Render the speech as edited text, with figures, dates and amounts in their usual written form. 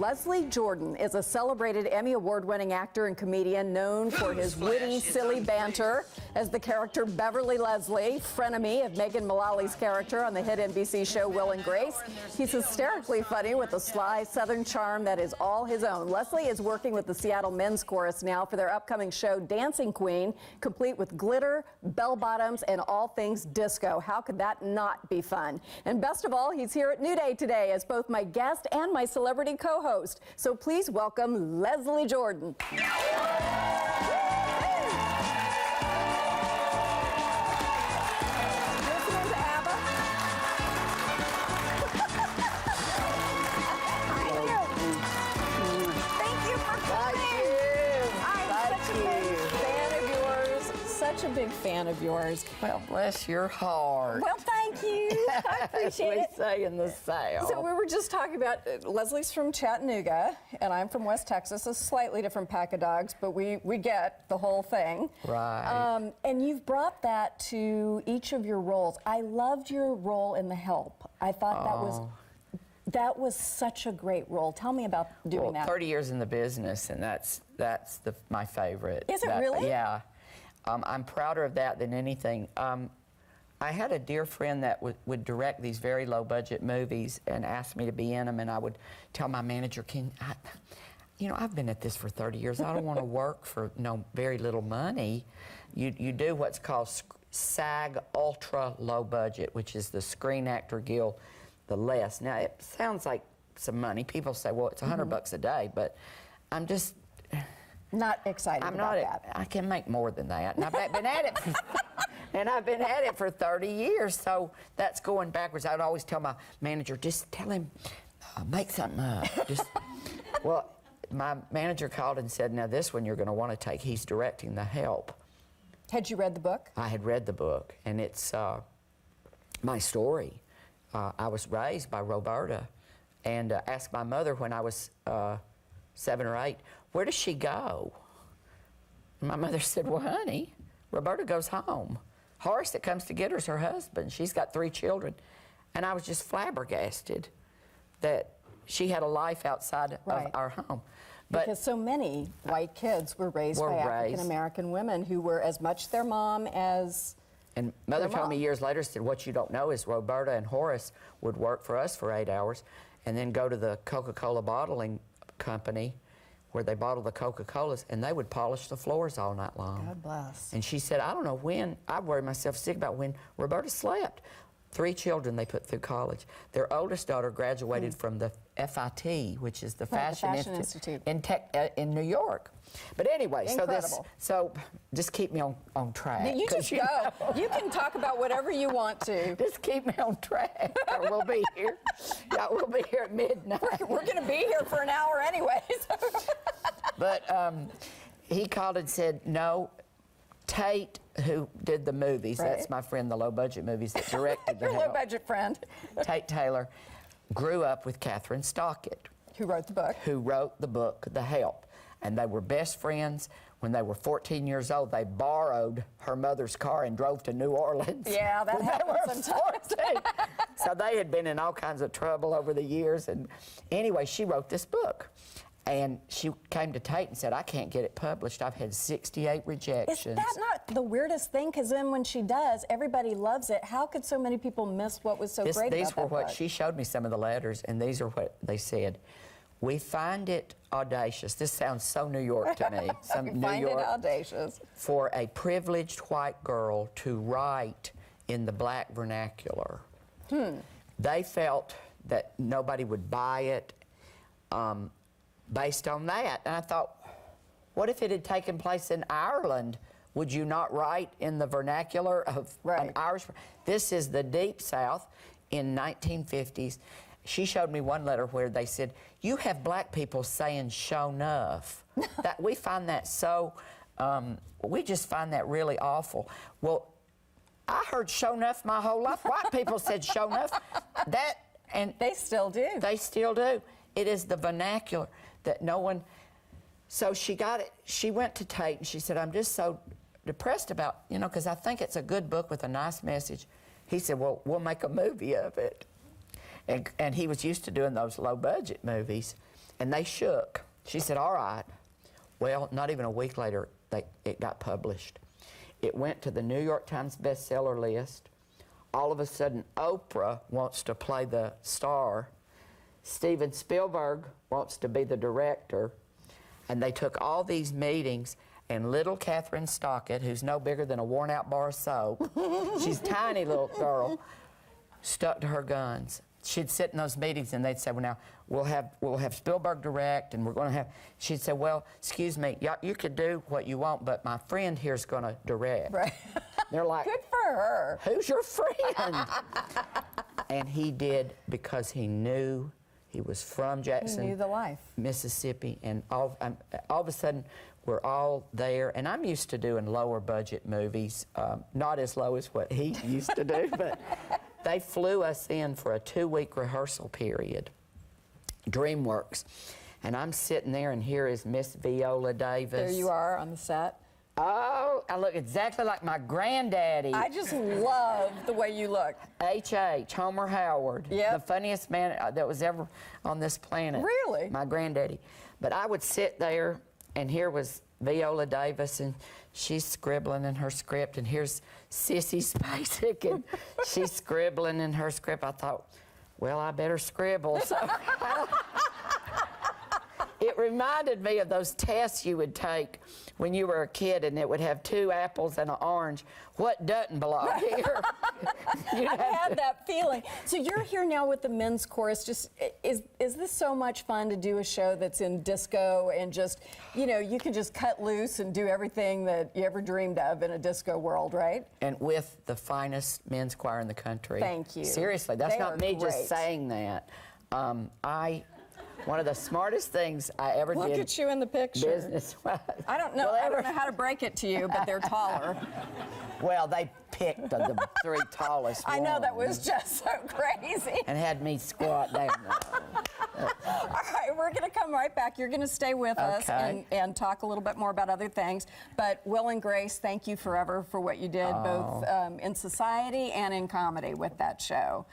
Leslie Jordan is a celebrated Emmy Award-winning actor and comedian known for his witty, silly banter as the character Beverly Leslie, frenemy of Megan Mullally's character on the hit NBC show Will and Grace. He's hysterically funny with a sly Southern charm that is all his own. Leslie is working with the Seattle Men's Chorus now for their upcoming show Dancing Queen, complete with glitter, bell-bottoms, and all things disco. How could that not be fun? And best of all, he's here at New Day today as both my guest and my celebrity co-host. So please welcome Leslie Jordan. Such a big fan of yours. Well, bless your heart. Well, thank you. I appreciate it. We say in the South. So we were just talking about, Leslie's from Chattanooga, and I'm from West Texas, a slightly different pack of dogs, but we get the whole thing. Right. And you've brought that to each of your roles. I loved your role in The Help. I thought that was such a great role. Tell me about doing that. 30 years in the business, and that's my favorite. Is it really? Yeah. I'm prouder of that than anything. I had a dear friend that would direct these very low-budget movies and ask me to be in them, and I would tell my manager, I've been at this for 30 years. I don't want to work for very little money. You do what's called SAG Ultra Low Budget, which is the Screen Actor Guild, the less. Now, it sounds like some money. People say, well, it's $100 a day, but I'm just... Not excited about that. I can make more than that. And I've been at it, and I've been at it for 30 years. So that's going backwards. I would always tell my manager, just tell him, make something up. Well, my manager called and said, now this one you're going to want to take. He's directing The Help. Had you read the book? I had read the book, and it's my story. I was raised by Roberta, and asked my mother when I was 7 or 8, where does she go? And my mother said, well, honey, Roberta goes home. Horace that comes to get her is her husband. She's got 3 children. And I was just flabbergasted that she had a life outside of our home. But because so many white kids were raised by African-American women who were as much their mom as And Mother told me years later, said, what you don't know is Roberta and Horace would work for us for 8 hours and then go to the Coca-Cola bottling company where they bottle the Coca-Colas, and they would polish the floors all night long. God bless. And she said, I don't know when, I worry myself sick about when Roberta slept. 3 children they put through college. Their oldest daughter graduated from the FIT, which is the Fashion Institute in New York. But anyway, so just keep me on track. You just go. You can talk about whatever you want to. Just keep me on track, or we'll be here. Yeah, we'll be here at midnight. We're going to be here for an hour anyway. But he called and said, no, Tate, who did the movies, that's my friend, the low-budget movies that directed Your low-budget friend. Tate Taylor grew up with Catherine Stockett. Who wrote the book. Who wrote the book, The Help. And they were best friends. When they were 14 years old, they borrowed her mother's car and drove to New Orleans. Yeah, that happens sometimes. So they had been in all kinds of trouble over the years. And anyway, she wrote this book. And she came to Tate and said, I can't get it published. I've had 68 rejections. Is that not the weirdest thing? Because then when she does, everybody loves it. How could so many people miss what was so great about that book? These were what she showed me, some of the letters, and these are what they said. We find it audacious. This sounds so New York to me. We find it audacious. For a privileged white girl to write in the black vernacular. They felt that nobody would buy it. Based on that. And I thought, what if it had taken place in Ireland? Would you not write in the vernacular of an Irish? This is the Deep South in 1950s. She showed me one letter where they said, you have black people saying show enough. That we find that so, we just find that really awful. Well, I heard show enough my whole life. White people said show enough. And they still do. They still do. It is the vernacular that no one, so she got it, she went to Tate and she said, I'm just so depressed about, because I think it's a good book with a nice message. He said, well, we'll make a movie of it. And he was used to doing those low-budget movies. And they shook. She said, all right. Well, not even a week later, it got published. It went to the New York Times bestseller list. All of a sudden, Oprah wants to play the star. Steven Spielberg wants to be the director. And they took all these meetings, and little Catherine Stockett, who's no bigger than a worn-out bar of soap, she's a tiny little girl, stuck to her guns. She'd sit in those meetings, and they'd say, well, now, we'll have Spielberg direct, and we're going to have... She'd say, well, excuse me, you could do what you want, but my friend here's going to direct. Right. They're like... Good for her. Who's your friend? And he did, because he knew he was from Jackson, He knew the life. Mississippi, and all of a sudden, we're all there. And I'm used to doing lower budget movies, not as low as what he used to do, but they flew us in for a 2-week rehearsal period, DreamWorks. And I'm sitting there, and here is Miss Viola Davis. There you are on the set. Oh, I look exactly like my granddaddy. I just love the way you look. H.H., Homer Howard, Yep. the funniest man that was ever on this planet. Really? My granddaddy. But I would sit there, and here was Viola Davis, and she's scribbling in her script, and here's Sissy Spacek, and she's scribbling in her script. I thought, well, I better scribble. So it reminded me of those tests you would take when you were a kid, and it would have 2 apples and an orange. What doesn't belong here? I had that feeling. So you're here now with the men's chorus. Just is this so much fun to do a show that's in disco and just, you know, you can just cut loose and do everything that you ever dreamed of in a disco world, right? And with the finest men's choir in the country. Thank you. Seriously, that's They not are me great. just saying that. One of the smartest things I ever Look did at you in the picture. business-wise. I don't know how to break it to you, but they're taller. Well, they picked the 3 tallest I know, that ones was just so crazy. and had me squat down. All right, we're going to come right back. You're going to stay with us Okay. and talk a little bit more about other things. But Will and Grace, thank you forever for what you did, both in society and in comedy with that show.